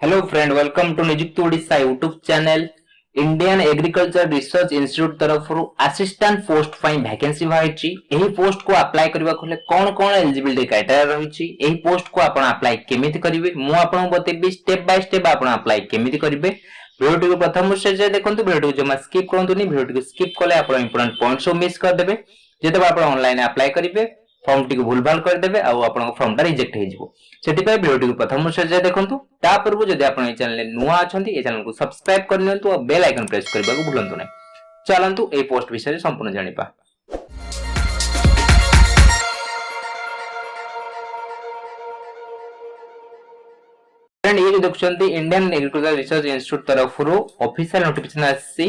Hello friend, welcome to Nijukti Odisha YouTube channel. Indian agriculture research institute तरफ assistant post पई vacancy बाहिची। एही post को अप्लाई करबा खोले कोन कोन एलिजिबिलिटी क्राइटेरिया रहिची, एही पोस्ट को आपण अप्लाई केमिति करिवे मु आपण बतेबी स्टेप बाय स्टेप आपण अप्लाई केमिति करिवे। वीडियो को प्रथम से देखंतु, वीडियो को जमा स्किप करंतुनी। वीडियो को स्किप कले आपण इंपोर्टेंट पॉइंट्स मिस कर देबे। जेते आपण ऑनलाइन अप्लाई करिवे फॉर्म टी को भूलभाल कर देबे आ आपण फॉर्म टा रिजेक्ट हे जिवो। सेति पय वीडियो को प्रथम से देखंतु। ता पूर्व जदि आपण ए चैनल नुवा अछंती ए चैनल को सब्सक्राइब कर नियंतु और बेल आइकन प्रेस करबा को भूलंतु नै। चलंतु ए पोस्ट विषय संपूर्ण जानिबा। फ्रेंड, ये जो देखछंती इंडियन एग्रीकल्चर रिसर्च इंस्टीट्यूट तरफ ऑफिशियल नोटिफिकेशन आसी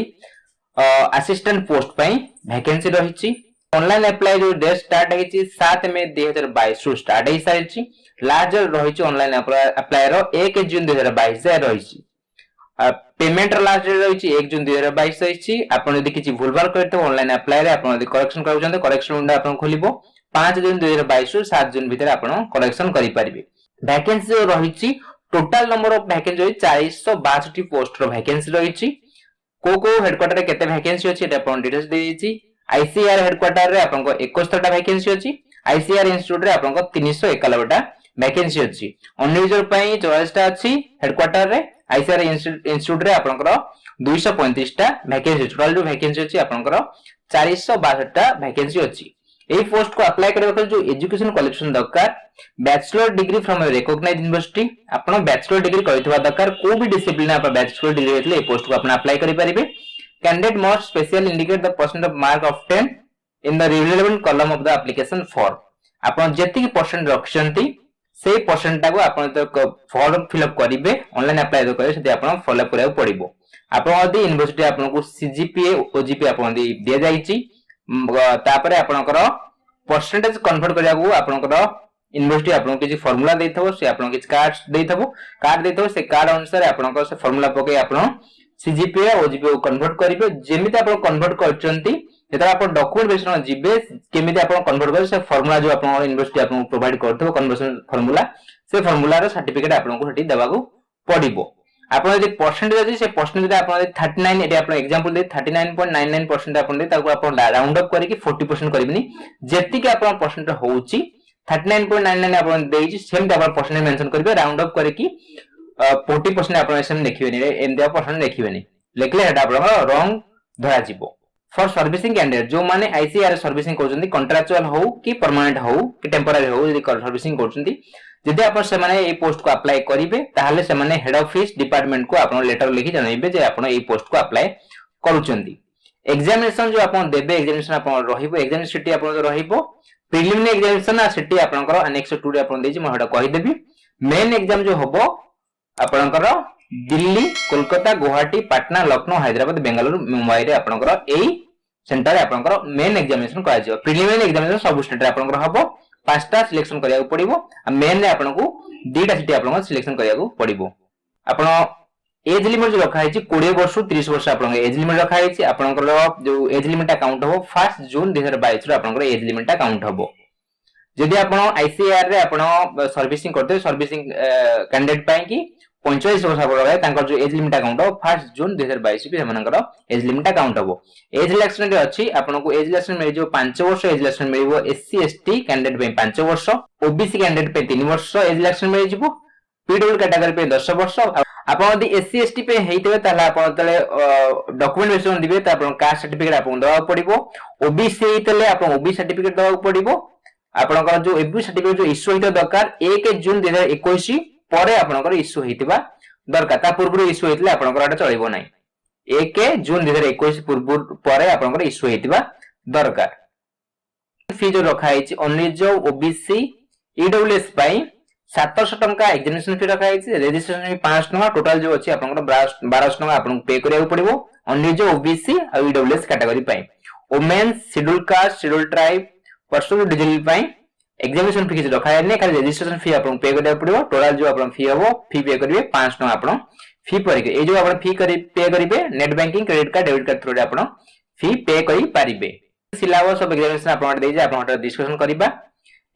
असिस्टेंट पोस्ट पई वैकेंसी रहिची। ऑनलाइन अप्लाई जो डेट स्टार्ट है 7 मई 2022 रु स्टार्ट है सारी। लास्ट रही ऑनलाइन अप्लाई रो 1 जून 2022 से रही। पेमेंट लास्ट डेट रही 1 जून 2022 रही। आपन यदि किछि भूलभाल करते ऑनलाइन अप्लाई रे आपन यदि करेक्शन करू चंते करेक्शन विंडो आपन खोलिबो 5 जून 2022 रु 7 जून भीतर आपन करेक्शन करि परिबे। वैकेंसी जो रही टोटल नंबर ऑफ वैकेंसी रही 462 पोस्ट रो वैकेंसी रही। को हेडक्वार्टर रे केते वैकेंसी अछि एटा आपन डिटेल्स दे दिछि। आईसीआर हेडक्वार्टर रे आपन को 71 टा वैकेंसी अछि। आईसीआर इंस्टीट्यूट रे आपन को 391 टा वैकेंसी अछि। अनरिजर्व पई 44 टा अछि हेडक्वार्टर रे। आईसीआर इंस्टीट्यूट रे आपन को 235 टा वैकेंसी। टोटल जो वैकेंसी अछि आपन को 462 टा वैकेंसी अछि। एही पोस्ट को अप्लाई करबा जो एजुकेशन क्वालिफिकेशन दरकार bachelor degree from a recognized university. आपन बैचलर डिग्री करितबा दरकार को भी डिसिप्लिन आपन बैचलर डिग्री हेतले ए पोस्ट को आपन अप्लाई करि परिबे। Candidate must specially indicate the percent of mark obtained in the relevant column of the application form। आपण जेतिकी परसेंट रखछंती सेही परसेंट टाको आपण तो फॉर्म फिल अप करिवे। ऑनलाइन अप्लाई तो करे सेति आपण फॉलो करबा पड़िबो। आपण यदि यूनिवर्सिटी आपण को सीजीपीए ओजीपी आपण दिया जाईची तापरे आपणकर परसेंटेज कन्वर्ट करिया को आपणकर यूनिवर्सिटी आपण किछि फार्मूला देथबो। से आपण किछि कार्ड देथबो से कार्ड अनुसार आपणकर से फार्मूला पके आपण सीजीपीए ओजीपी को कन्वर्ट करिवे। जेमिति आपण कन्वर्ट करचंती जेता आपण डॉक्यूमेंट बेस जिबे केमिति आपण कन्वर्ट कर से फार्मूला जो आपण यूनिवर्सिटी आपण प्रोवाइड करथबो कन्वर्जन फार्मूला से फार्मूला रो सर्टिफिकेट आपण को हटी देबा को पड़िबो। आपण यदि परसेंटेज अछि से परसेंटेज आपण 39 एटी आपण एग्जांपल दे 39.99% आपण दे ताको आपण राउंड अप करिकि 40% करिबनी। जेति कि आपण परसेंट होउची 39.99 आपण देइची सेम आपण परसेंटेज मेंशन करिवे। राउंड अप करिकि 40% आपण एसम देखिबेनी रे एम दे परसेंट देखिबेनी लेखले हेडा आपण रॉन्ग धरा जिवो। फॉर सर्विसिंग कैंडिडेट जो माने आईसीआर सर्विसिंग करछंती कॉन्ट्रैक्चुअल हो कि परमानेंट हो कि टेंपरेरी हो यदि सर्विसिंग करछंती जदि आपण से माने ए पोस्ट को अप्लाई करिवे ताहाले से माने हेड ऑफिस डिपार्टमेंट को आपण लेटर लिखि जणाइबे जे आपण ए पोस्ट को अप्लाई करूछंती। एग्जामिनेशन जो आपण देबे एग्जामिनेशन आपण रहिबो एग्जामिनेशन सिटी आपण रहिबो। प्रिलिमिनरी एग्जामिनेशन आ सिटी आपनकर अनेक्स 2 रे आपण देछि म हेडा कहि देबी। मेन एग्जाम जो होबो आपनकर दिल्ली कोलकाता गुवाहाटी पटना लखनऊ हैदराबाद बेंगलुरु मुंबई रे आपनकर एई सेंटर रे आपनकर मेन एग्जामिनेशन करा जिवो। प्रिलिमिनरी एग्जामिनेशन सब स्टेट रे आपनकर हबो 5टा सिलेक्शन करिया को पड़िबो। आ मेन रे आपनको 2टा सिटी आपनकर सिलेक्शन करिया को पड़िबो। आपण एज लिमिट जो रखा है 20 वर्ष 30 वर्ष आपनकर एज लिमिट रखा है। आपनकर जो एज लिमिट काउंट हबो 1 जून 2022 रे आपनकर एज लिमिट काउंट हबो। जदि आपण आईसीआर रे आपण सर्विसिंग करते सर्विसिंग कैंडिडेट पई की 45 वर्ष आपन तांकर जो एज लिमिट काउंट हो 1 जून 2022 भी हमनकर एज लिमिट काउंट हो। एज रिलैक्सेशन रे अछि आपन को एज रिलैक्सेशन मिल जो 5 वर्ष एज रिलैक्सेशन मिलबो। एससी एसटी कैंडिडेट पे 5 वर्ष, ओबीसी कैंडिडेट पे 3 वर्ष एज रिलैक्सेशन मिल जिवो। पीडब्ल्यू कैटेगरी पे 10 वर्ष। आपन यदि एससी एसटी पे हेइतबे ताला आपन तले डॉक्यूमेंटेशन दिबे त आपन कास्ट सर्टिफिकेट आपन दवा पड़िबो। ओबीसी हेइतले आपन ओबीसी सर्टिफिकेट दवा पड़िबो। आपनकर जो ओबीसी सर्टिफिकेट जो इश्यू हेइतो दरकार 1 जून 2021 परे आपनकर इश्यू हेइतिबा दरकार। ता पूर्व इश्यू हेइतले आपनकर आटा चलिबो नै। 1 जून 2021 पूर्व परे आपनकर इश्यू हेइतिबा दरकार। फी जो रखा है अनरिजर्व ओबीसी ईडब्ल्यूएस पई 700 टंका एग्जामिनेशन फी रखा है। रजिस्ट्रेशन फी 500 टंका। टोटल जो अछि आपनकर 1200 टंका आपन पे करिया पड़िबो अनरिजर्व ओबीसी आ ईडब्ल्यूएस कैटेगरी पई। Women schedule caste schedule tribe personal digital पई एग्जामिनेशन फी रखा है नै। खाली रजिस्ट्रेशन फी आपन पे करिया पड़िबो। टोटल जो आपन फी हबो फी पे करिवे 500 टंका आपन फी परिके। ए जो आपन फी पे करिवे net banking credit card debit card through रे आपन फी पे करि पारिबे। सिलेबस ऑफ एग्जामिनेशन आपन दे जे आपन डिस्कशन करिबा।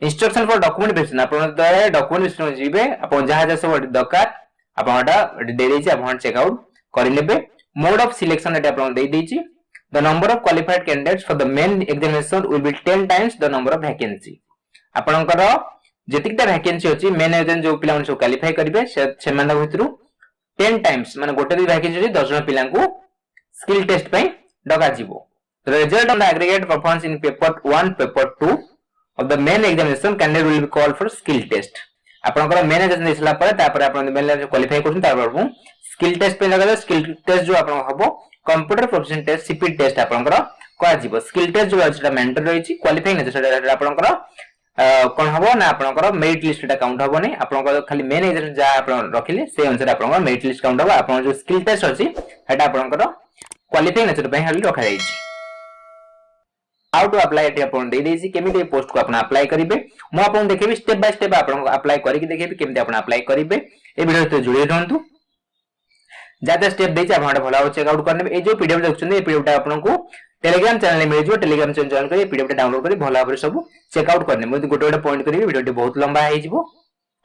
इंस्ट्रक्शन फॉर डॉक्यूमेंट वेरिफिकेशन आपन डॉक्यूमेंट वेरिफिकेशन जिबे आपन जहा सब दरकार आपनटा दे देछि आपन चेकआउट करि लेबे मोड ऑफ सिलेक्शन एटा आपन दे देछि the number of qualified candidates for the main examination will be 10 times the number of vacancy आपनकर जेतिकटा वैकेंसी अछि मेन एग्जाम जो पिला सब क्वालिफाई करिवे से मान भितरु 10 टाइम्स माने गोटे भी वैकेंसी अछि 10 जन पिला को स्किल टेस्ट पई डगा जिवो the result on the aggregate performance in paper 1 paper 2 of the main examination candidate will be called for skill test आपनकर मेन एग्जाम दिसला पर तापर आपन मेन क्वालिफाई करछन तापर स्किल टेस्ट पे लगा स्किल टेस्ट जो आपन हबो computer proficient test CPT test आपनकर को जिवो स्किल टेस्ट जो अछि मेंटर रही छि क्वालिफाई नै सेटा आपनकर कोन हबो ना आपनकर मेरिट लिस्ट टा काउंट हबो नै आपनकर खाली मेन एग्जाम जा आपन रखिले से अनुसार आपनकर मेरिट लिस्ट काउंट हबो आपन जो स्किल टेस्ट अछि सेटा आपनकर क्वालिफाई नै सेटा हली रखा जाई छि हाउ टू अप्लाई एटी आपन दे देछि केमिति पोस्ट को आपन अप्लाई करिवे मु आपन देखेबी स्टेप बाय स्टेप आपन अप्लाई करि के देखेबी केमिति आपन अप्लाई करिवे ए वीडियो तो जुड़े रहंतु ज्यादा स्टेप देछि आपन भला चेकआउट करने ए जो पीडीएफ देखछन ए पीडीएफ टा आपन को टेलीग्राम चैनल में मिल जो टेलीग्राम चैनल जॉइन करी पीडीएफ टा डाउनलोड करी भला भाबरे सब चेकआउट करने मु गोटे गोटे पॉइंट करी वीडियो टी बहुत लंबा हे जिवो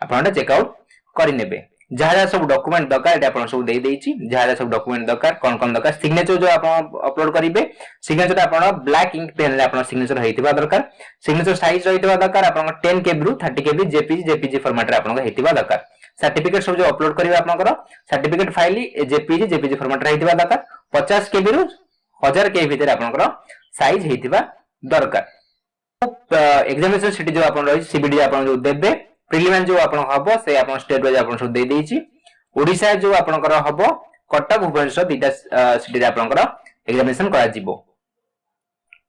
आपन चेकआउट करि नेबे जहां सब डॉक्यूमेंट दरकार एटा आपन सब दे देछि जहां सब डॉक्यूमेंट दरकार कोन कोन दरकार सिग्नेचर जो आपन अपलोड करिवे सिग्नेचर आपन ब्लैक इंक पेन ले आपन सिग्नेचर हेतिबा दरकार सिग्नेचर साइज रहितबा दरकार आपन 10 केबी रु 30 केबी जेपीजी फॉर्मेट रे आपन हेतिबा दरकार सर्टिफिकेट सब जो अपलोड करिवे आपनकर सर्टिफिकेट फाइल जेपीजी फॉर्मेट रे हेतिबा दरकार 50 केबी रु 1000 केबी भीतर आपनकर साइज हेतिबा दरकार एग्जामिनेशन सिटी जो आपन रही सीबीडी आपन जो देबे प्रिलिमिनरी जो आपन हबो से आपन स्टेट वाइज आपन सब दे देछि ओडिसा जो आपनकर हबो कटक भुवनेश्वर दिटा सिटी रे आपनकर एग्जामिनेशन करा जिवो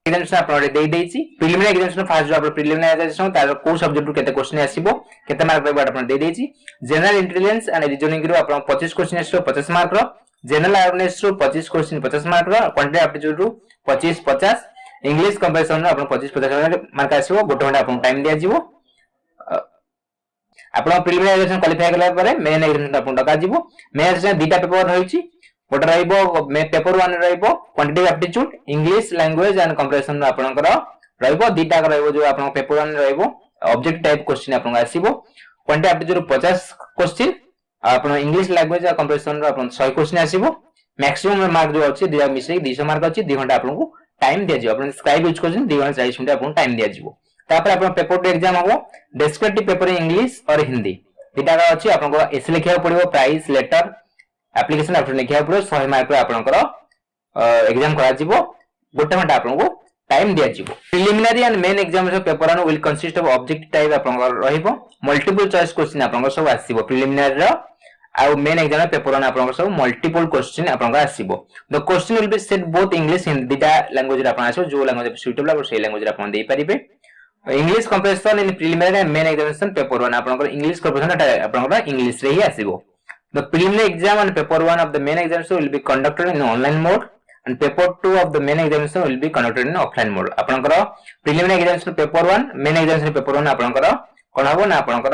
एग्जामिनेशन आपन दे देछि प्रिलिमिनरी एग्जामिनेशन फास्ट जो आपन प्रिलिमिनरी एग्जामिनेशन तार को सब्जेक्ट केते क्वेश्चन आसीबो केते मार्क पाइबो आपन दे देछि जनरल इंटेलिजेंस एंड रीजनिंग रो आपन 25 क्वेश्चन आसीबो 50 मार्क रो जनरल अवेयरनेस रो 25 क्वेश्चन 50 मार्क रो क्वांटिटी एप्टीट्यूड रो 25 50 इंग्लिश कंपैरिजन रो आपन 25 50 मार्क आसीबो गोटे घंटा आपन टाइम दिया जिवो आपन प्रिलिमिनरी एग्जामिनेशन क्वालिफाई करला परे मेन एग्जामिनेशन आपन डका जिवो मेन एग्जामिनेशन दीटा पेपर रहिछि गोटे रहइबो पेपर 1 रहइबो quantity aptitude English language and comparison आपनकर रहइबो दीटा रहइबो जो आपन पेपर 1 रहइबो ऑब्जेक्ट टाइप क्वेश्चन आपन आसीबो क्वांटिटी एप्टीट्यूड 50 क्वेश्चन आपन इंग्लिश लैंग्वेज एंड कंपैरिजन आपन 100 क्वेश्चन आसीबो मैक्सिमम मार्क जो अछि दिया मिसे 200 मार्क अछि 2 घंटा आपन को टाइम दिया जिवो आपन स्क्राइब यूज करछन 2 घंटा 40 मिनिट आपन टाइम दिया जिवो तापर आपन पेपर 2 एग्जाम हो डिस्क्रिप्टिव पेपर इन इंग्लिश और हिंदी दीटा का अछि आपन को एसे लिखिया पड़िबो प्राइस लेटर एप्लीकेशन आपन लिखिया पड़ो 100 मार्क रो आपनकर एग्जाम करा जिवो गोटे घंटा आपन को टाइम दिया जिवो preliminary and main examination paper 1 will consist of object type आपनकर रहिबो मल्टीपल चॉइस क्वेश्चन आपनकर सब आसीबो प्रिलिमिनरी रो आ मेन एग्जाम पेपर 1 आपनकर सब मल्टीपल क्वेश्चन आपनकर आसीबो the question will be set both English and दीटा लैंग्वेज रे आपन आसीबो जो लैंग्वेज सुटेबल और से लैंग्वेज रे आपन देई परिबे English compression in preliminary and main examination paper 1 आपनकर इंग्लिश कंप्रेशन आपनकर इंग्लिश रे ही आसीबो the preliminary exam and paper 1 of the main examination will be conducted in online mode and paper 2 of the main examination will be conducted in offline mode आपनकर preliminary examination paper 1 main examination paper 1 आपनकर कोन हबो ना आपनकर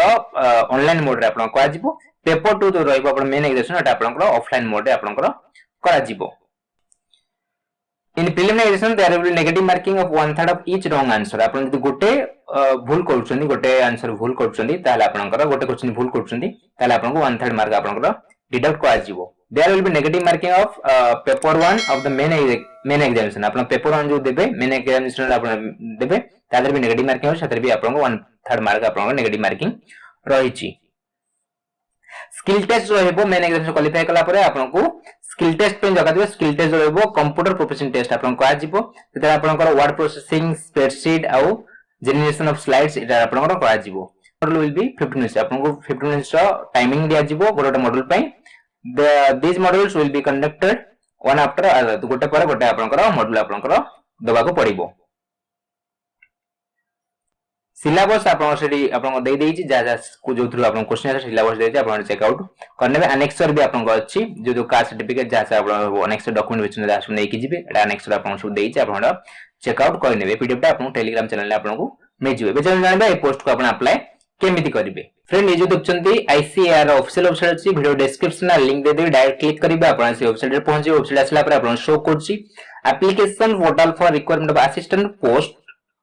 online mode रे आपन को आजिबो paper 2 तो रहइबो आपन मेन एग्जामिनेशन एटा आपनकर ऑफलाइन मोड रे आपनकर करा जिवो in preliminary examination there will negative marking of 1/3 of each wrong answer आपन जदि गोटे भूल करछनी गोटे आंसर भूल करछनी ताले आपनकर गोटे क्वेश्चन भूल करछनी ताले आपन को 1/3 मार्क आपनकर डिडक्ट करा जिवो there will be negative marking of paper 1 of the main examination आपन पेपर 1 जो देबे मेन एग्जामिनेशन आपन देबे तादर भी नेगेटिव मार्किंग हो सतर भी आपन को 1/3 मार्क आपन को नेगेटिव मार्किंग रहिछि स्किल टेस्ट रहइबो मेन एग्जामिनेशन क्वालिफाई कला परे आपन को स्किल टेस्ट पे जगा दिबे स्किल टेस्ट रहइबो कंप्यूटर प्रोफिशिएंट टेस्ट आपन को आजिबो तेतर आपन को वर्ड प्रोसेसिंग स्प्रेडशीट आउ जनरेशन ऑफ स्लाइड्स इटा आपन को आजिबो मॉडल विल बी 15 मिनिट्स आपन को 15 मिनिट्स टाइमिंग दिया जिवो गोटे मॉडल पई these models will be conducted one after other गोटे पर गोटे आपनकर मॉडल आपनकर दबा को पड़िबो सिलेबस आपन सेडी आपन दे देछि जा जा को जो थ्रू आपन क्वेश्चन आंसर सिलेबस देछि आपन चेक आउट करनेबे अनेक्सर भी आपन को अछि जो जो कास्ट सर्टिफिकेट जा से आपन अनेक्सर डॉक्यूमेंट बिचने जा सुनै कि जिबे एटा अनेक्सर आपन सब देछि आपन चेक आउट करनेबे पीडीएफ टा आपन टेलीग्राम चैनल ले आपन को मिल जिबे बेचन जानबे ए पोस्ट को आपन अप्लाई केमिति करिवे फ्रेंड ये जो देखछंती आईसीएआर ऑफिशियल वेबसाइट अछि वीडियो डिस्क्रिप्शन ना लिंक दे देबे डायरेक्ट क्लिक करिवे आपन से वेबसाइट रे पहुंची वेबसाइट आसला पर आपन शो करछि application portal for requirement of assistant post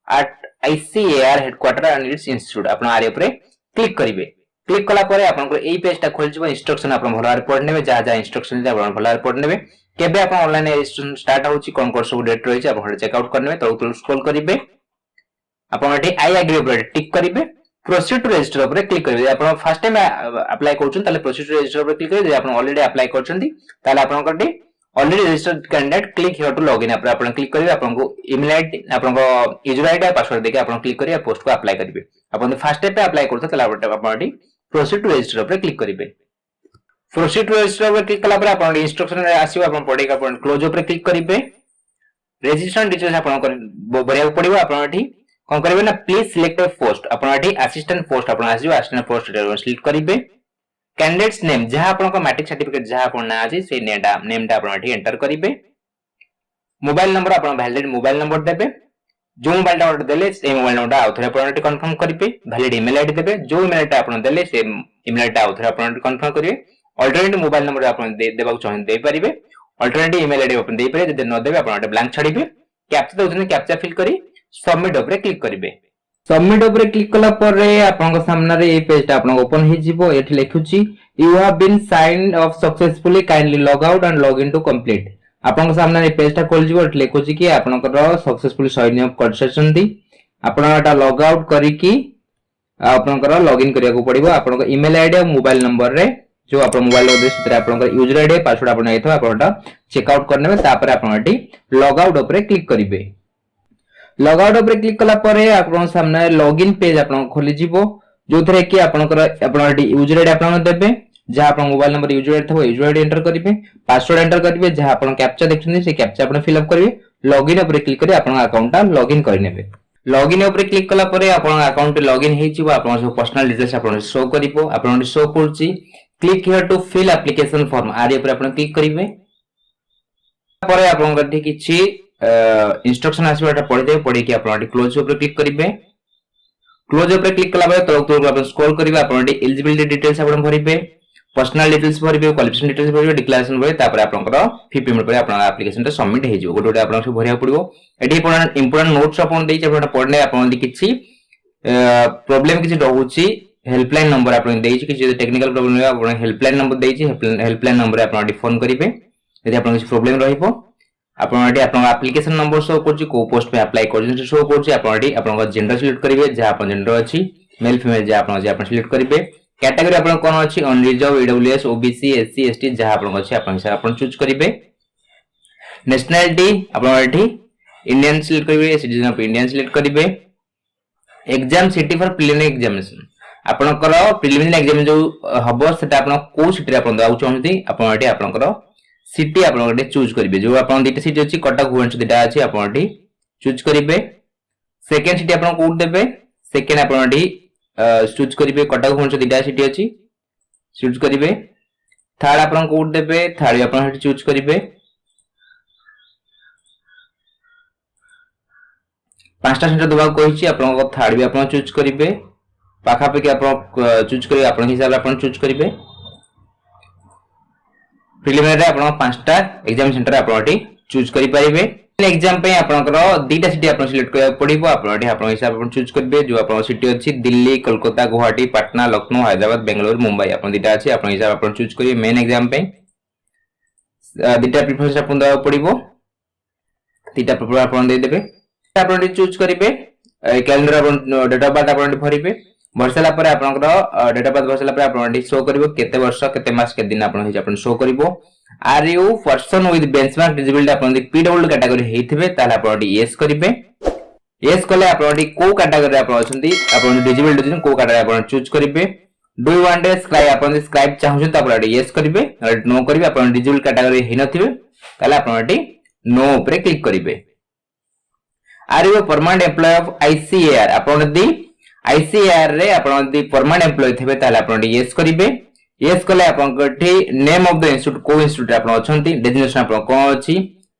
at ICAR headquarter and it's institute आपन आरे ऊपर क्लिक करिवे क्लिक कला परे आपन एई पेजटा खोल जिवो इंस्ट्रक्शन आपन भलवार पढ नेबे जा जा इंस्ट्रक्शन जे आपन भलवार पढ नेबे केबे आपन ऑनलाइन रजिस्ट्रेशन स्टार्ट होची कोन कोन सब डेट रही छै आपन चेक आउट करनेबे तो स्क्रॉल करिवे आपन एठी आई एग्री ऊपर टिक करिवे प्रोसीड टू रजिस्टर ऊपर क्लिक करिवे आपन फर्स्ट टाइम अप्लाई करछन ताले प्रोसीड टू रजिस्टर ऊपर क्लिक करिवे आपन ऑलरेडी अप्लाई करछन्ती ताले आपन कटे already registered candidate click here to login ऊपर आपन क्लिक करिवे आपन को ईमेल आईडी आपन को यूजर आईडी पासवर्ड देके आपन क्लिक करिवे पोस्ट को अप्लाई करिवे आपन फर्स्ट स्टेप पे अप्लाई करछन ताले आपन एठी प्रोसीड टू रजिस्टर ऊपर क्लिक करिवे प्रोसीड टू रजिस्टर ऊपर क्लिक कला पर आपन इंस्ट्रक्शन रे आसीबो आपन पढेका आपन क्लोज ऊपर क्लिक करिवे रजिस्ट्रेशन डिटेल्स आपन भरिया पड़िबो आपन एठी कोन करिवे ना प्लीज सिलेक्ट अ पोस्ट आपन एठी असिस्टेंट पोस्ट आपन आसीबो असिस्टेंट पोस्ट सिलेक्ट करिवे कैंडिडेट्स नेम जहां आपन को मैट्रिक सर्टिफिकेट जहां आपन ना अछि से नेमटा आपन एठी एंटर करिवे मोबाइल नंबर आपन वैलिड मोबाइल नंबर देबे जो मोबाइल नंबर देले से मोबाइल नंबर आउथरे आपन एठी कंफर्म करिवे वैलिड ईमेल आईडी देबे जो ईमेल आईडी आपन देले से ईमेल आईडी आउथरे आपन एठी कंफर्म करिवे अल्टरनेटिव मोबाइल नंबर आपन देबा चाहन दे परिबे अल्टरनेटिव ईमेल आईडी आपन दे परिबे जदि न देबे आपन एठी ब्लैंक छाडिबे कैप्चा दोछन कैप्चा फिल करी सबमिट ऊपर क्लिक करिवे सबमिट ऊपर क्लिक कला पर आपन को सामने रे ए पेजटा आपन ओपन हे जिवो एठी लिखुची you have been signed up successfully kindly log out and log in to complete आपन को सामने रे पेजटा खोल जिवो एठी लिखुची कि आपन को सक्सेसफुली साइन अप करछन्ती आपन एटा लॉग आउट करी कि आपन को लॉग इन करिया को पड़िबो आपन को ईमेल आईडी और मोबाइल नंबर रे जो आपन मोबाइल नंबर से आपन को यूजर आईडी पासवर्ड आपन एथो आपनटा चेक आउट करनेबे तापर आपन एठी लॉग आउट ऊपर क्लिक करिवे लॉग आउट ऊपर क्लिक कला परे आपन सामने लॉगिन पेज आपन खोली जिवो जो थरे कि आपन एठी यूजर आईडी आपन देबे जहां आपन मोबाइल नंबर यूजर आईडी थबो यूजर आईडी एंटर करिवे पासवर्ड एंटर करिवे जहां आपन कैप्चा देखछन से कैप्चा आपन फिल अप करिवे लॉगिन ऊपर क्लिक करी आपन अकाउंटटा लॉगिन करनेबे लॉगिन ऊपर क्लिक कला परे आपन अकाउंट लॉगिन हे जिवो आपन सब पर्सनल डिटेल्स आपन शो करिवो आपन शो करछि click here to fill application form आरे ऊपर आपन क्लिक करिवे परे आपन कथि किछि इंस्ट्रक्शन आसीबाटा पढि देबे पढि कि आपन क्लोज ऊपर क्लिक करिवे क्लोज ऊपर क्लिक कला बळे तळक आपन स्क्रॉल करिवे आपन एलिजिबिलिटी डिटेल्स आपन भरिवे पर्सनल डिटेल्स भरिवे क्वालिफिकेशन डिटेल्स भरिवे डिक्लेरेशन भरिवे तापर आपन 50 मिनिट परे आपन एप्लिकेशन टा सबमिट हे जिवो गोटे आपन सब भरिया पड़िबो एठी इंपोर्टेंट नोट्स आपन देइ छै आपन पढने आपन किछि प्रॉब्लम किछि रहउछि हेल्पलाइन नंबर आपन देइ छै किछि टेक्निकल प्रॉब्लम है आपन हेल्पलाइन नंबर देइ छै हेल्पलाइन नंबर आपन फोन करिवे यदि आपन किछि प्रॉब्लम रहिबो आपन एठी आपन एप्लिकेशन नंबर शो करछि को पोस्ट पे अप्लाई करछि शो करछि आपन एठी आपन जेंडर सिलेक्ट करिवे जे आपन जेंडर अछि मेल फीमेल जे आपन सिलेक्ट करिवे कैटेगरी आपन कोन अछि unreserve EWS OBC SC ST जे आपन अछि आपन चूज करिवे नेशनलिटी आपन एठी इंडियन सिलेक्ट करिवे सिटीजन ऑफ इंडियन सिलेक्ट करिवे exam city for preliminary examination आपन प्रिलिमिनरी एग्जाम जो हबो सेटा आपन को सिटी आपन दाउ चाहନ୍ତି आपन एठी आपन सिटी आपन चूज करिवे जो आपन दिटा सिटी अछि कटक भुवनेश्वर दिटा अछि आपन एठी चूज करिवे सेकंड सिटी आपन कोड देबे सेकंड आपन एठी चूज करिवे कटक भुवनेश्वर दिटा सिटी अछि चूज करिवे थर्ड आपन कोड देबे थर्ड आपन एठी चूज करिवे पांचटा सेंटर दबा कहिछि आपन को थर्ड भी आपन चूज करिवे पाखा पे कि आपन चूज करिवे आपन हिसाब आपन चूज करिवे प्रिलिमिनरी आपन पांचटा एग्जाम सेंटर आपन एठी चूज करि परिबे एग्जाम पे आपन दीटा सिटी आपन सिलेक्ट करबा पड़िबो आपन एठी आपन हिसाब आपन चूज करबे जो आपन सिटी अछि दिल्ली कोलकाता गुवाहाटी पटना लखनऊ हैदराबाद बेंगलुरु मुंबई आपन दीटा अछि आपन हिसाब आपन चूज करिवे मेन एग्जाम पे दीटा प्रिफरेंस आपन दबा पड़िबो दीटा प्रिफरेंस आपन दे देबे आपन एठी चूज करिवे कैलेंडर आपन डेट ऑफ बर्थ आपन भरिबे भरसला पर आपन डेट ऑफ बर्थ भरसला पर आपन एठी शो करिवो केते वर्ष केते मास केते दिन आपन आपन शो करिवो are you person with benchmark disability आपन पीडब्ल्यू कैटेगरी हेइथिबे ताला आपन यस करिवे यस कले आपन को कैटेगरी आपन अछंती आपन डिसेबिलिटी को कैटेगरी आपन चूज करिवे do you want to scribe आपन स्क्राइब चाहू त आपन यस करिवे नो करिवे आपन डिसेबिलिटी कैटेगरी हे नथिबे ताला आपन एठी नो ऊपर क्लिक करिवे are you permanent employ of ICAR आपन दी आईसीएआर रे आपन दी परमानेंट एम्प्लॉय थिबे ताला आपन यस करिवे यस कले आपन कठी नेम ऑफ द इंस्टीट्यूट को इंस्टीट्यूट आपन अछंती डेजिग्नेशन आपन कोन अछि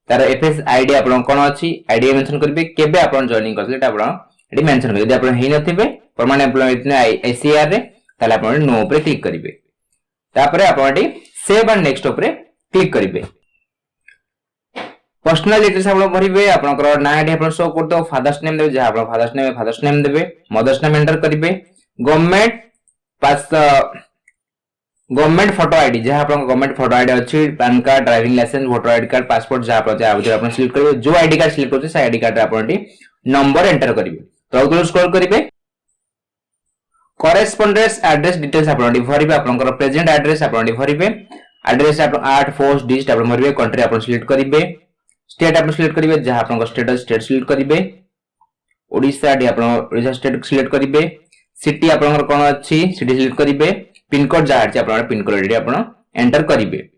तार एफएस आईडी आपन कोन अछि आईडी मेंशन करिवे केबे आपन जॉइनिंग करले आपन एडी मेंशन करिवे यदि आपन हेइ नथिबे परमानेंट एम्प्लॉय इतने आईसीएआर रे ताला आपन नो ऊपर क्लिक करिवे तापरे आपन एडी सेव एंड नेक्स्ट ऊपर क्लिक करिवे पर्सनल डिटेल्स आपन भरिवे आपनकर ना आईडी आपन शो करतो फादर्स नेम देबे जे आपन फादर्स नेम देबे मदर्स नेम एंटर करिवे गवर्नमेंट पास गवर्नमेंट फोटो आईडी जहां आपन गवर्नमेंट फोटो आईडी अछि PAN card driving licence voter ID card passport जहां पर आपन सिलेक्ट करिवे जो आईडी कार्ड सिलेक्ट करछे से आईडी कार्ड आपन नंबर एंटर करिवे तो आउटलुक स्क्रॉल करिवे करेस्पोंडेंस एड्रेस डिटेल्स आपन भरिवे आपन प्रेजेंट एड्रेस आपन भरिवे एड्रेस आपन 8 पोस्ट डिजिट आपन भरिवे कंट्री आपन सिलेक्ट करिवे स्टेट आपन सिलेक्ट करिवे जहां आपन स्टेट स्टेट सिलेक्ट करिवे ओडिसा डी आपन ओडिसा स्टेट सिलेक्ट करिवे सिटी आपन कोन अछि सिटी सिलेक्ट करिवे पिन कोड जहां अछि आपन पिन कोड रेडी आपन एंटर करिवे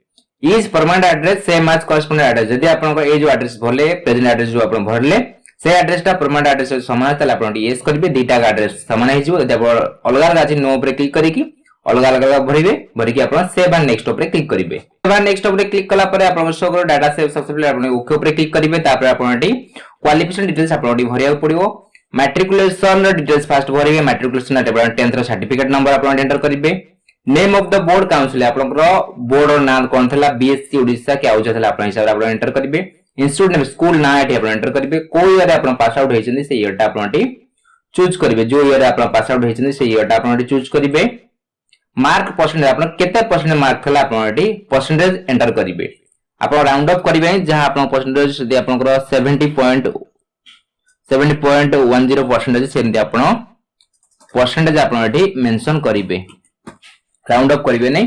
is permanent address same as correspondent address जदी आपन ए जो एड्रेस भरले प्रेजेंट एड्रेस जो आपन भरले से एड्रेस ता परमानेंट एड्रेस समान तले आपन यस करिवे दीटा एड्रेस समान हे जिवो जदी आपन अलग अलग अछि नो ऊपर क्लिक करिकि अलग अलग भरिवे भरिकि आपन सेव एंड नेक्स्ट ऊपर क्लिक करिवे सेव एंड नेक्स्ट ऊपर क्लिक कला परे आपन शो करो डाटा सेव सक्सेसफुली आपन ओके ऊपर क्लिक करिवे तापर आपन क्वालिफिकेशन डिटेल्स आपन भरिया पड़िवो मैट्रिकुलेशन डिटेल्स फर्स्ट भरिवे मैट्रिकुलेशन आपन 10th रो सर्टिफिकेट नंबर आपन एंटर करिवे name of the board council आपन बोर्ड और नाम कोन थला बीएससी ओडिसा के आउचा थला आपन हिसाब आपन एंटर करिवे इंस्टीट्यूट नेम स्कूल ना एटी आपन एंटर करिवे को ईयर आपन पास आउट हेचंदी से ईयर ता आपन चूज करिवे जो ईयर आपन पास आउट हेचंदी से ईयर ता आपन चूज करिवे मार्क परसेंटेज आपन केते परसेंट मार्क थला आपन परसेंटेज एंटर करिवे आपन राउंड अप करिवे जहां आपन परसेंटेज यदि आपन 70.10% सेमति आपन परसेंटेज आपन एटी मेंशन करिवे राउंड अप करिवे नै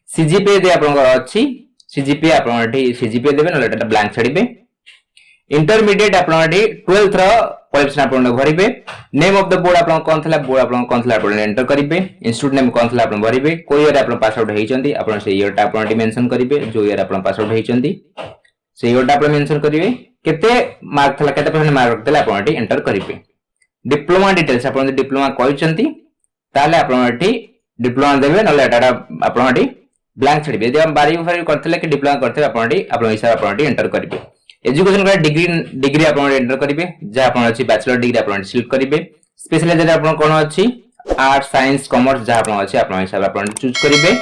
सीजीपीए दे आपन अछि सीजीपीए आपन एठी सीजीपीए देबे न एटा ब्लैंक छाडिबे इंटरमीडिएट आपन एठी 12th रो क्वालिफिकेशन आपन भरिबे नेम ऑफ द बोर्ड आपन कोन थला आपन एंटर करिवे इंस्टीट्यूट नेम कोन थला आपन भरिबे को ईयर आपन पास आउट हेचंदी आपन से ईयर ता आपन मेंशन करिवे जो ईयर आपन पास आउट हेचंदी से ईयर ता आपन मेंशन करिवे केते मार्क थला केते परसेंट मार्क थला आपन एठी एंटर करिवे डिप्लोमा डिटेल्स आपन डिप्लोमा कहिचंती ताले आपन एठी डिप्लोमा देबे नले डाटा आपन एठी ब्लैंक छडिबे यदि हम बारी फारी करथले कि डिप्लोमा करथे आपन एठी आपन हिसाब आपन एठी एंटर करिवे एजुकेशन का डिग्री आपन एंटर करिवे जे आपन अछि बैचलर डिग्री आपन सिलेक्ट करिवे स्पेशलाइजेशन आपन कोन अछि आर्ट साइंस कॉमर्स जे आपन अछि आपन हिसाब आपन चूज करिवे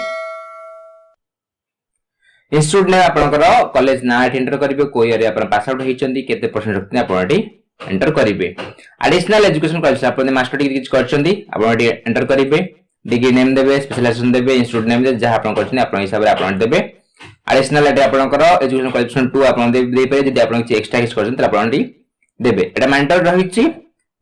इंस्टीट्यूट ने आपन कॉलेज ना एंटर करिवे को ईयर आपन पास आउट हेचंदी केते परसेंट रखते आपन एठी एंटर करिवे एडिशनल एजुकेशन क्वालिफिकेशन आपन मास्टर डिग्री किछ करचंदी आपन एठी एंटर करिवे डिग्री नेम देबे स्पेशलाइजेशन देबे इंस्टीट्यूट नेम दे जहां आपन करछन आपन हिसाब रे आपन देबे एडिशनल एटा आपन एजुकेशन क्वालिफिकेशन 2 आपन दे पे जदि आपन किछ एक्स्ट्रा किछ करछन त आपन देबे एटा मेंटर रहिछि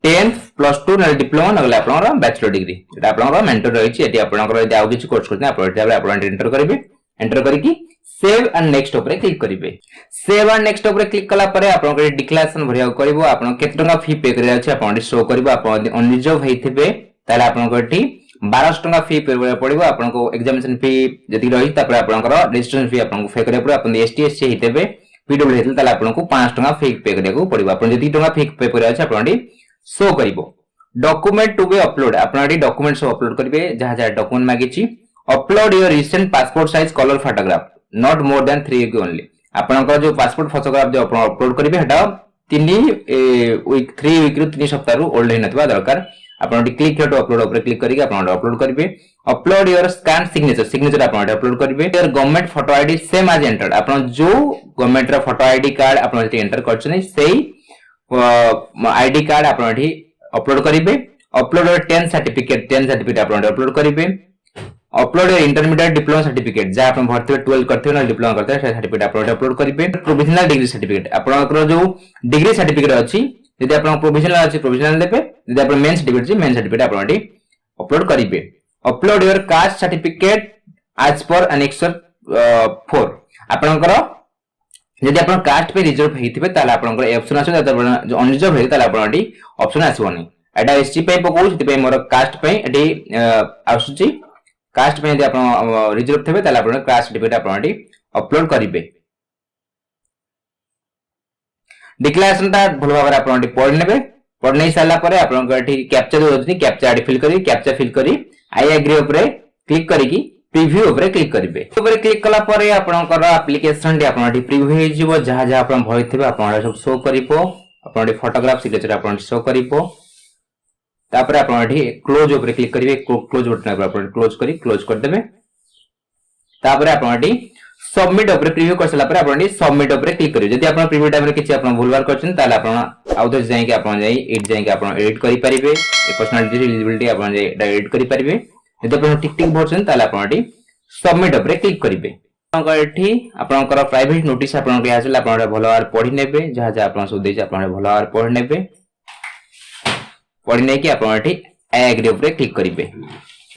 10th +2 न डिप्लोमा नगले आपन बैचलर डिग्री एटा आपन मेंटर रहिछि एटी आपन जदि आउ किछ कोर्स करछन आपन हिसाब रे आपन एंटर करिवे एंटर करिकि सेव एंड नेक्स्ट ऊपर क्लिक करिवे सेव एंड नेक्स्ट ऊपर क्लिक कला परे आपन डिक्लेरेशन भरिया करबो आपन केते टका फी पे करिया अछि आपन शो करबो आपन अनरिजर्व हेथिबे ताले आपन एठी 1200 टका फी पे पड़िबो आपन को एग्जामिनेशन फी जति रही तापर आपन रजिस्ट्रेशन फी आपन को पे करिया पड़ो आपन एसटीएस हेतेबे पीडब्ल्यू हेतल ताले आपन को 500 टका फी पे करिया को पड़िबो आपन जति टका फी पे करिया अछि आपन शो करिवो डॉक्यूमेंट टू बी अपलोड आपन डॉक्यूमेंट सब अपलोड करिवे जहां जहां डॉक्यूमेंट मागिछि upload your recent passport size colour photograph not more than 3 week only आपन जो पासपोर्ट फोटोग्राफ जो आपन अपलोड करिवे हेटा 3 वीक 3 वीक रु 3 सप्ताह रु ओल्ड हे नथबा दरकार आपन क्लिक हेटो अपलोड ऊपर क्लिक करिके आपन अपलोड करिवे अपलोड योर स्कैन सिग्नेचर आपन अपलोड करिवे your government photo ID same as entered आपन जो गवर्नमेंट रा फोटो आईडी कार्ड आपन एटी एंटर करछन सेही आईडी कार्ड आपन एटी अपलोड करिवे अपलोड योर 10 सर्टिफिकेट आपन अपलोड करिवे upload your intermediate diploma certificate जे आपन भरथिबे 12 करथिबे ना डिप्लोमा करथिबे से सर्टिफिकेट आपन अपलोड करिवे प्रोविजनल डिग्री सर्टिफिकेट आपन जो डिग्री सर्टिफिकेट अछि यदि आपन प्रोविजनल अछि प्रोविजनल देबे यदि आपन मेन सर्टिफिकेट अछि मेन सर्टिफिकेट आपन एटी अपलोड करिवे upload your caste certificate as per annexure 4 आपन यदि आपन कास्ट पे रिजर्व हेतिबे ताले आपन ऑप्शन आछो जो अनरिजर्व हे ताले आपन एटी ऑप्शन आछोनी एटा एसटी पे पको जति पे मोर कास्ट पे एटी आसुची कास्ट पे यदि आपन रिजर्व थेबे ताले आपन कास्ट सर्टिफिकेट आपन एटी अपलोड करिवे डिक्लेरेशन ता भल भाबरे आपन पढ नेबे पढ नै साला परे आपन एठी कैप्चा जो होतनी कैप्चा एडी फिल करी आई एग्री ऊपर क्लिक करी की प्रीव्यू ऊपर क्लिक करिवे ऊपर क्लिक कला परे आपन एप्लीकेशन डी आपन एठी प्रीव्यू हे जिवो जहा जहा आपन भइथिबे आपन सब शो करिवो आपन एठी फोटोग्राफ सिग्नेचर आपन शो करिवो तापर आपन एठी क्लोज ऊपर क्लिक करिवे क्लोज बटन पर आपन क्लोज कर देबे तापर आपन एठी सबमिट ऊपर प्रीव्यू करसला पर आपन सबमिट ऊपर क्लिक करिवे जदि आपन प्रीव्यू टाइम रे किछि आपन भूलबार करछन ताले आपन आउथर जाय कि आपन एडिट जाय कि आपन एडिट करि परिबे ए पर्सनालिटी एलिजिबिलिटी आपन एडिट करि परिबे यदि आपण टिक टिक भरछन ताले आपण एठी सबमिट उपरे क्लिक करिवे। आपनकर एठी आपनकर प्राइवेट नोटिस आपन के आसले आपण भलो भार पढि नेबे जहा जहा आपण सब देछि आपण भलो भार पढि नेबे। पढि नै कि आपण एठी एग्री उपरे क्लिक करिवे।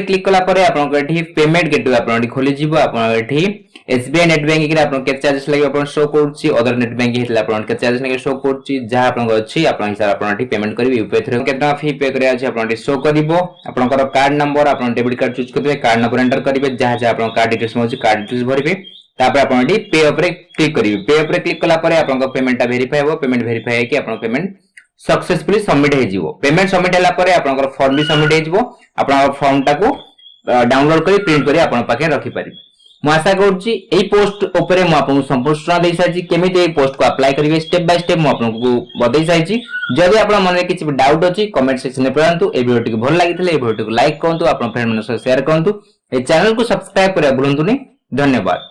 क्लिक कला परे आपन एठी पेमेंट गेटवे आपन एठी खोली जिवो। आपन एठी एसबीआई नेट बैंकिंग रे आपन के चार्जेस लागि आपन शो करछि, अदर नेट बैंकिंग हेतला आपन के चार्जेस लागि शो करछि। जहा आपन अछि आपन हिसाब आपन एठी पेमेंट करिवे। यूपीआई थ्रू केतना फी पे करे अछि आपन एठी शो करिवो। आपनकर कार्ड नंबर आपन डेबिट कार्ड चूज करिवे, कार्ड नंबर एंटर करिवे, जहा जहा आपन कार्ड डिटेल्स मोछि कार्ड डिटेल्स भरिवे। तापर आपन एठी पे उपरे क्लिक करिवे। पे उपरे क्लिक कला परे आपन पेमेंट वेरीफाई हो। पेमेंट वेरीफाई है कि आपन पेमेंट सक्सेसफुली सबमिट हे जिवो। पेमेंट सबमिट हला परे आपन फॉर्म भी सबमिट हे जिवो। आपन फॉर्म टाको डाउनलोड करी प्रिंट करी आपन पाके रखि परिबे। मु आशा करूची एई पोस्ट ऊपर मु आपन संपूर्ण सूचना देई साइछि। केमिति एई पोस्ट को अप्लाई करिवे स्टेप बाय स्टेप मु आपन को बतई साइछि। जदि आपन मन रे किछि डाउट अछि कमेंट सेक्शन में पढांतु। ए वीडियो टिक भल लागितले ए वीडियो टिक लाइक करंतु, आपन फ्रेंड मन से शेयर करंतु। ए चैनल को सब्सक्राइब करे भूलंतु नि। धन्यवाद।